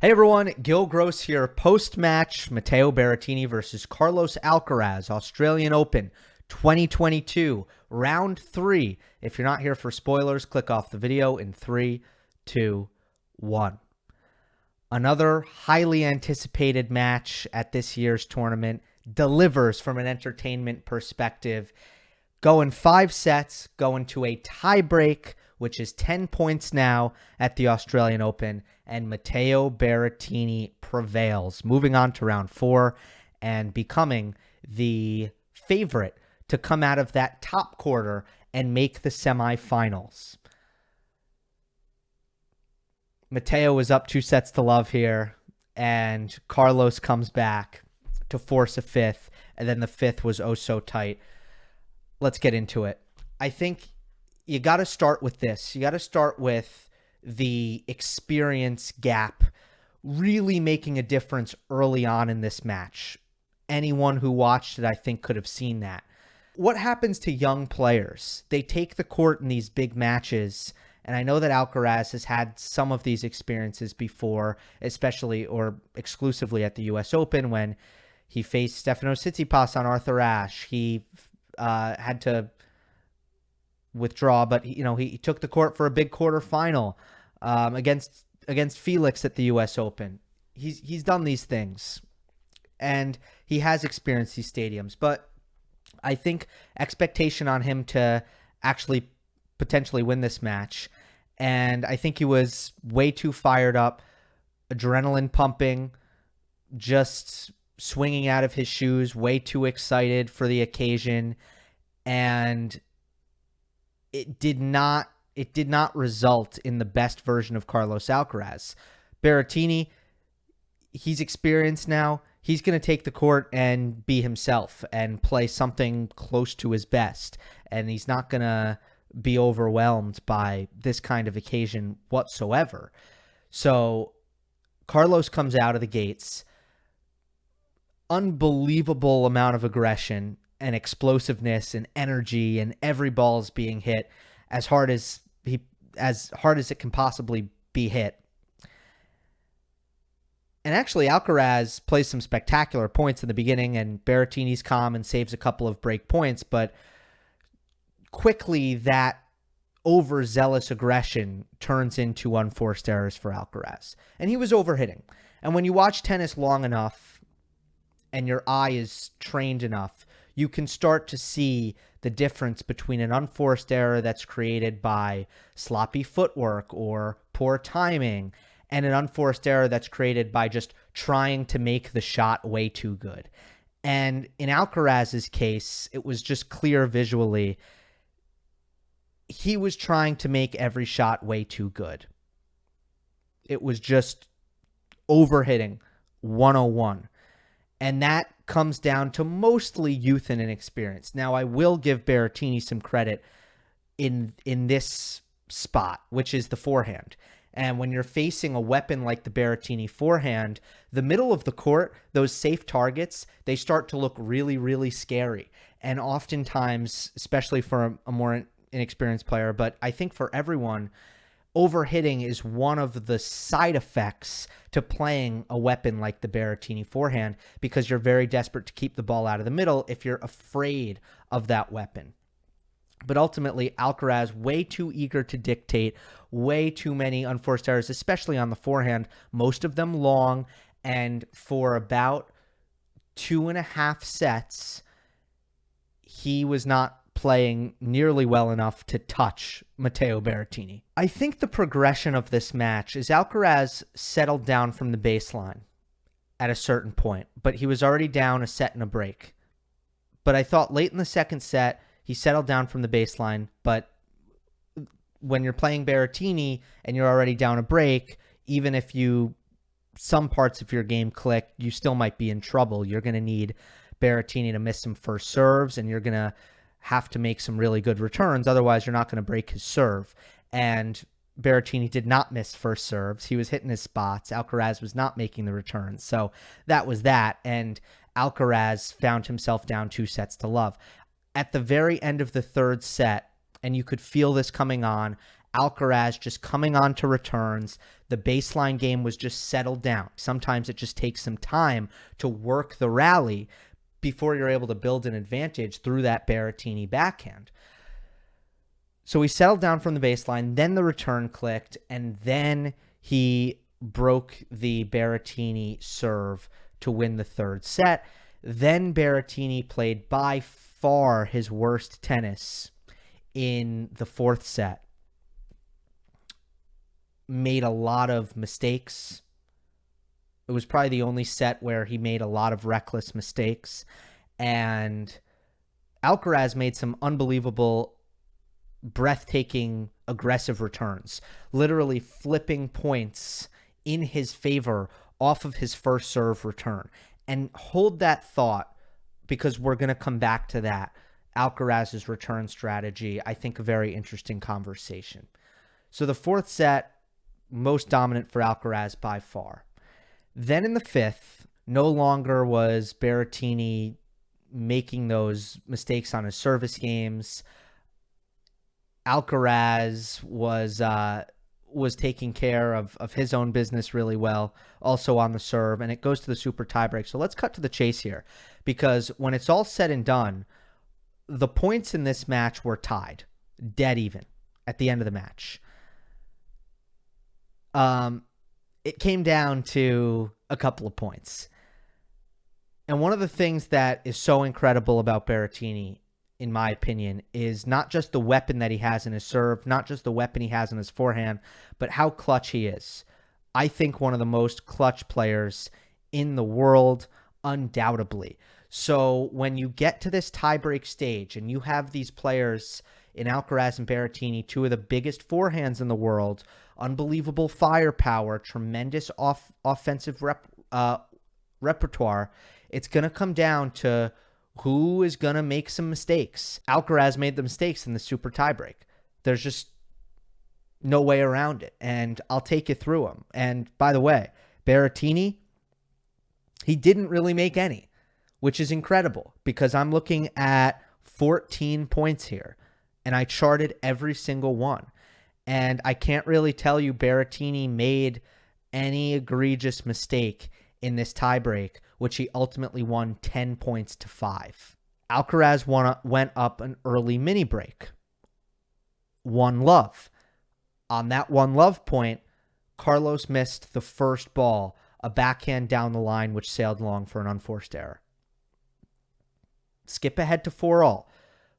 Hey everyone, Gill Gross here. Post-match, Matteo Berrettini versus Carlos Alcaraz, Australian Open 2022, round 3. If you're not here for spoilers, click off the video in 3, 2, 1. Another highly anticipated match at this year's tournament delivers from an entertainment perspective. Going 5 sets, going to a tie-break, which is 10 points now at the Australian Open, and Matteo Berrettini prevails, moving on to round 4 and becoming the favorite to come out of that top quarter and make the semifinals. Matteo is up 2 sets to love here, and Carlos comes back to force a fifth, and then the fifth was oh so tight. Let's get into it. I think you got to start with this. You got to start with the experience gap really making a difference early on in this match. Anyone who watched it, I think, could have seen that. What happens to young players? They take the court in these big matches, and I know that Alcaraz has had some of these experiences before, especially or exclusively at the U.S. Open when he faced Stefanos Tsitsipas on Arthur Ashe. He had to withdraw, but he took the court for a big quarterfinal against Felix at the U.S. Open. He's done these things, and he has experienced these stadiums. But I think expectation on him to actually potentially win this match, and I think he was way too fired up, adrenaline pumping, just swinging out of his shoes, way too excited for the occasion, and it did not result in the best version of Carlos Alcaraz. Berrettini, he's experienced now. He's going to take the court and be himself and play something close to his best, and he's not going to be overwhelmed by this kind of occasion whatsoever. So Carlos comes out of the gates, unbelievable amount of aggression and explosiveness and energy, and every ball is being hit as hard as it can possibly be hit. And actually, Alcaraz plays some spectacular points in the beginning, and Berrettini's calm and saves a couple of break points, but quickly that overzealous aggression turns into unforced errors for Alcaraz. And he was overhitting. And when you watch tennis long enough and your eye is trained enough, you can start to see the difference between an unforced error that's created by sloppy footwork or poor timing and an unforced error that's created by just trying to make the shot way too good. And in Alcaraz's case, it was just clear visually. He was trying to make every shot way too good. It was just overhitting 101. And that comes down to mostly youth and inexperience. Now, I will give Berrettini some credit in this spot, which is the forehand. And when you're facing a weapon like the Berrettini forehand, the middle of the court, those safe targets, they start to look really, really scary. And oftentimes, especially for a more inexperienced player, but I think for everyone, overhitting is one of the side effects to playing a weapon like the Berrettini forehand, because you're very desperate to keep the ball out of the middle if you're afraid of that weapon. But ultimately, Alcaraz, way too eager to dictate, way too many unforced errors, especially on the forehand, most of them long, and for about 2.5 sets, he was not playing nearly well enough to touch Matteo Berrettini. I think the progression of this match is Alcaraz settled down from the baseline at a certain point, but he was already down a set and a break. But I thought late in the second set, he settled down from the baseline, but when you're playing Berrettini and you're already down a break, even if some parts of your game click, you still might be in trouble. You're going to need Berrettini to miss some first serves, and you're going to have to make some really good returns. Otherwise, you're not going to break his serve. And Berrettini did not miss first serves. He was hitting his spots. Alcaraz was not making the returns. So that was that. And Alcaraz found himself down 2 sets to love. At the very end of the third set, and you could feel this coming on, Alcaraz just coming on to returns. The baseline game was just settled down. Sometimes it just takes some time to work the rally before you're able to build an advantage through that Berrettini backhand. So he settled down from the baseline, then the return clicked, and then he broke the Berrettini serve to win the third set. Then Berrettini played by far his worst tennis in the fourth set. Made a lot of mistakes. It was probably the only set where he made a lot of reckless mistakes. And Alcaraz made some unbelievable, breathtaking, aggressive returns, literally flipping points in his favor off of his first serve return. And hold that thought, because we're going to come back to that. Alcaraz's return strategy, I think a very interesting conversation. So the fourth set, most dominant for Alcaraz by far. Then in the fifth, no longer was Berrettini making those mistakes on his service games. Alcaraz was taking care of his own business really well, also on the serve, and it goes to the super tiebreak. So let's cut to the chase here, because when it's all said and done, the points in this match were tied, dead even at the end of the match. It came down to a couple of points. And one of the things that is so incredible about Berrettini, in my opinion, is not just the weapon that he has in his serve, not just the weapon he has in his forehand, but how clutch he is. I think one of the most clutch players in the world, undoubtedly. So when you get to this tiebreak stage and you have these players in Alcaraz and Berrettini, two of the biggest forehands in the world, unbelievable firepower, tremendous offensive repertoire, it's going to come down to who is going to make some mistakes. Alcaraz made the mistakes in the super tiebreak. There's just no way around it, and I'll take you through them. And by the way, Berrettini, he didn't really make any, which is incredible, because I'm looking at 14 points here, and I charted every single one. And I can't really tell you Berrettini made any egregious mistake in this tiebreak, which he ultimately won 10 points to 5. Alcaraz went up an early mini break. 1-love. On that 1-love point, Carlos missed the first ball, a backhand down the line, which sailed long for an unforced error. Skip ahead to 4-all.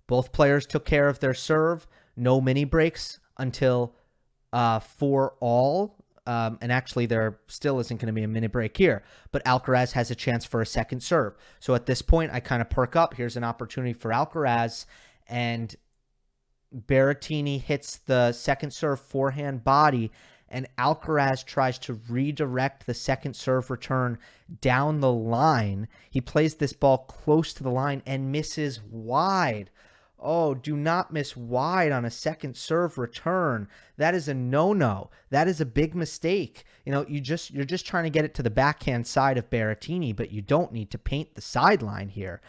Both players took care of their serve. No mini breaks until 4-all. And actually, there still isn't going to be a mini break here. But Alcaraz has a chance for a second serve. So at this point, I kind of perk up. Here's an opportunity for Alcaraz. And Berrettini hits the second serve forehand body. And Alcaraz tries to redirect the second serve return down the line. He plays this ball close to the line and misses wide. Oh, do not miss wide on a second serve return. That is a no-no. That is a big mistake. You know, you're just trying to get it to the backhand side of Berrettini, but you don't need to paint the sideline here.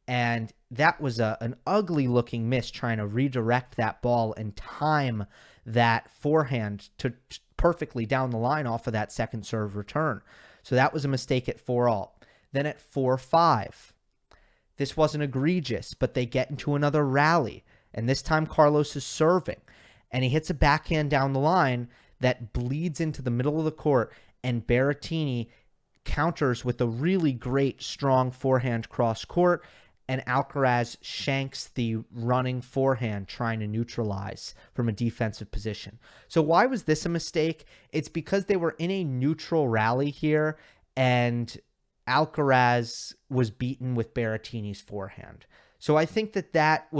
And that was an ugly-looking miss, trying to redirect that ball and time that forehand to perfectly down the line off of that second serve return. So that was a mistake at 4-all. Then at 4-5. This wasn't egregious, but they get into another rally. And this time Carlos is serving. And he hits a backhand down the line that bleeds into the middle of the court. And Berrettini counters with a really great, strong forehand cross court. And Alcaraz shanks the running forehand, trying to neutralize from a defensive position. So why was this a mistake? It's because they were in a neutral rally here, and Alcaraz was beaten with Berrettini's forehand. So I think that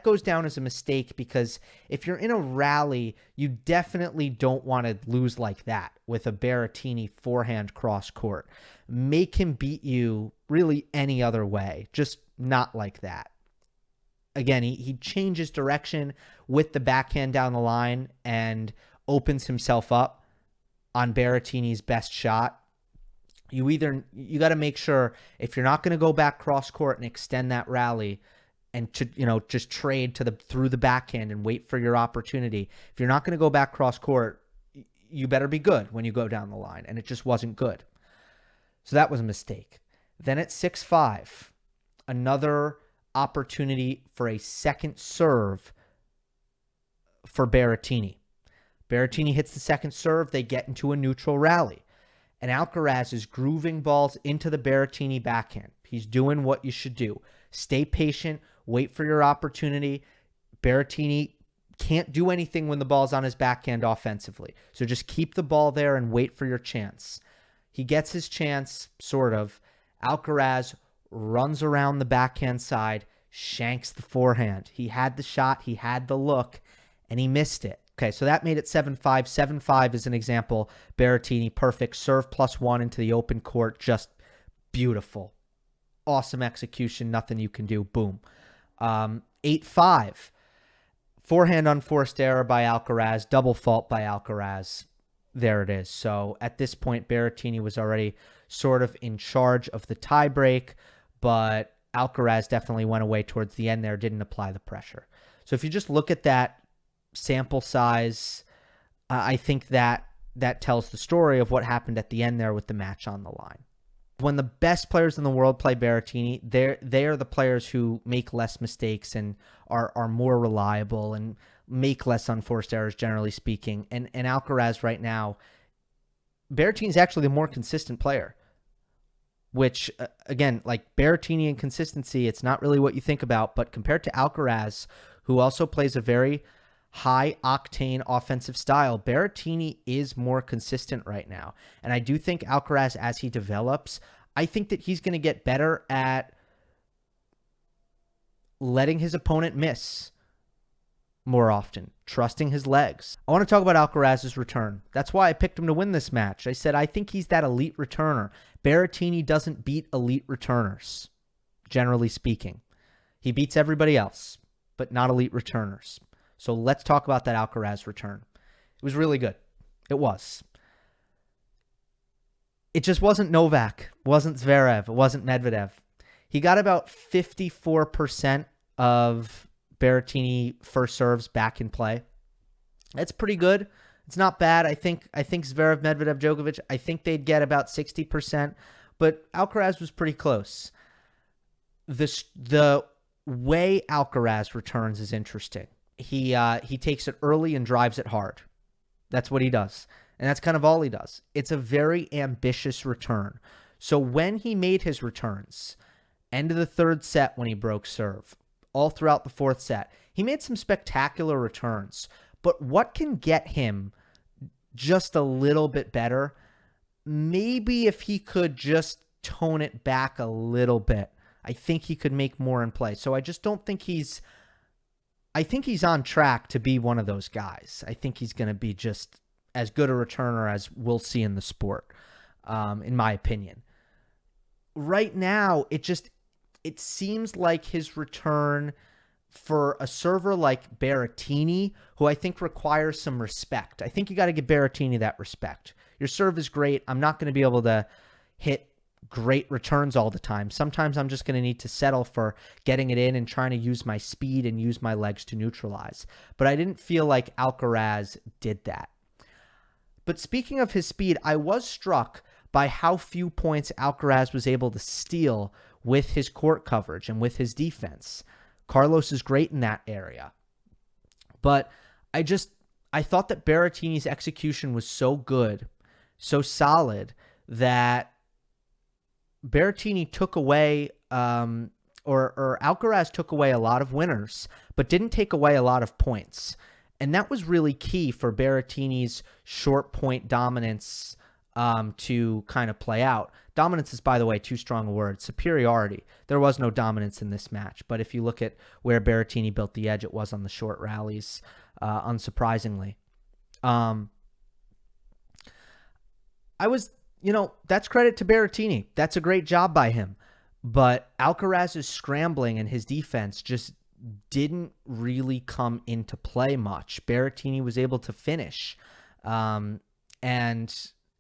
goes down as a mistake, because if you're in a rally, you definitely don't want to lose like that with a Berrettini forehand cross court. Make him beat you really any other way, just not like that. Again, he changes direction with the backhand down the line and opens himself up on Berrettini's best shot. You got to make sure, if you're not going to go back cross court and extend that rally, and to, just trade through the backhand and wait for your opportunity. If you're not going to go back cross court, you better be good when you go down the line. And it just wasn't good. So that was a mistake. Then at 6-5, another opportunity for a second serve for Berrettini. Berrettini hits the second serve. They get into a neutral rally. And Alcaraz is grooving balls into the Berrettini backhand. He's doing what you should do. Stay patient. Wait for your opportunity. Berrettini can't do anything when the ball's on his backhand offensively. So just keep the ball there and wait for your chance. He gets his chance, sort of. Alcaraz runs around the backhand side, shanks the forehand. He had the shot, he had the look, and he missed it. Okay, so that made it 7-5. 7-5 is an example. Berrettini, perfect. Serve +1 into the open court. Just beautiful. Awesome execution. Nothing you can do. Boom. 8-5. Forehand unforced error by Alcaraz. Double fault by Alcaraz. There it is. So at this point, Berrettini was already sort of in charge of the tiebreak, but Alcaraz definitely went away towards the end there, didn't apply the pressure. So if you just look at that sample size, I think that tells the story of what happened at the end there with the match on the line. When the best players in the world play Berrettini, they are the players who make less mistakes and are more reliable and make less unforced errors, generally speaking. And Alcaraz right now, Berrettini is actually the more consistent player, which, again, like Berrettini and consistency, it's not really what you think about, but compared to Alcaraz, who also plays a very high-octane offensive style, Berrettini is more consistent right now. And I do think Alcaraz, as he develops, I think that he's going to get better at letting his opponent miss more often, trusting his legs. I want to talk about Alcaraz's return. That's why I picked him to win this match. I said I think he's that elite returner. Berrettini doesn't beat elite returners, generally speaking. He beats everybody else, but not elite returners. So let's talk about that Alcaraz return. It was really good. It was. It just wasn't Novak, wasn't Zverev, it wasn't Medvedev. He got about 54% of Berrettini first serves back in play. That's pretty good. It's not bad. I think Zverev, Medvedev, Djokovic, I think they'd get about 60%, but Alcaraz was pretty close. The way Alcaraz returns is interesting. He takes it early and drives it hard. That's what he does. And that's kind of all he does. It's a very ambitious return. So when he made his returns, end of the third set when he broke serve, all throughout the fourth set, he made some spectacular returns. But what can get him just a little bit better? Maybe if he could just tone it back a little bit, I think he could make more in play. So I just don't think I think he's on track to be one of those guys. I think he's going to be just as good a returner as we'll see in the sport, in my opinion. Right now, it seems like his return for a server like Berrettini, who I think requires some respect. I think you got to give Berrettini that respect. Your serve is great. I'm not going to be able to hit great returns all the time. Sometimes I'm just going to need to settle for getting it in and trying to use my speed and use my legs to neutralize. But I didn't feel like Alcaraz did that. But speaking of his speed, I was struck by how few points Alcaraz was able to steal with his court coverage and with his defense. Carlos is great in that area. But I thought that Berrettini's execution was so good, so solid, that Berrettini took away, or Alcaraz took away a lot of winners, but didn't take away a lot of points. And that was really key for Berrettini's short point dominance to kind of play out. Dominance is, by the way, too strong a word. Superiority. There was no dominance in this match, but if you look at where Berrettini built the edge, it was on the short rallies, unsurprisingly. That's credit to Berrettini. That's a great job by him. But Alcaraz's scrambling and his defense just didn't really come into play much. Berrettini was able to finish. And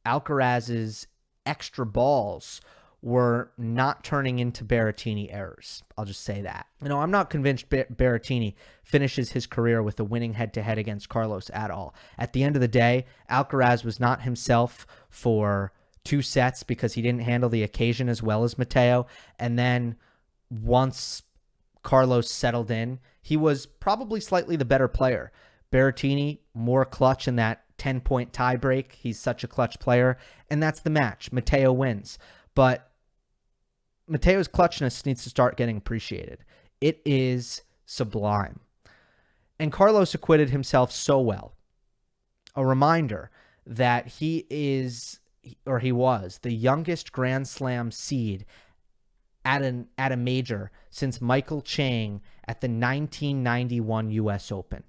Alcaraz's extra balls were not turning into Berrettini errors. I'll just say that. I'm not convinced Berrettini finishes his career with a winning head-to-head against Carlos at all. At the end of the day, Alcaraz was not himself for 2 sets because he didn't handle the occasion as well as Matteo. And then once Carlos settled in, he was probably slightly the better player. Berrettini, more clutch in that 10-point tiebreak. He's such a clutch player. And that's the match. Matteo wins. But Matteo's clutchness needs to start getting appreciated. It is sublime. And Carlos acquitted himself so well. A reminder that he was the youngest Grand Slam seed at a major since Michael Chang at the 1991 U.S. Open.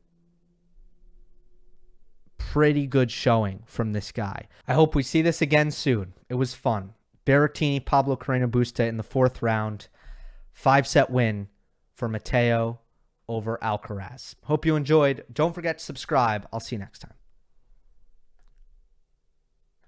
Pretty good showing from this guy. I hope we see this again soon. It was fun. Berrettini, Pablo Carreno Busta in the 4th round. 5-set win for Matteo over Alcaraz. Hope you enjoyed. Don't forget to subscribe. I'll see you next time.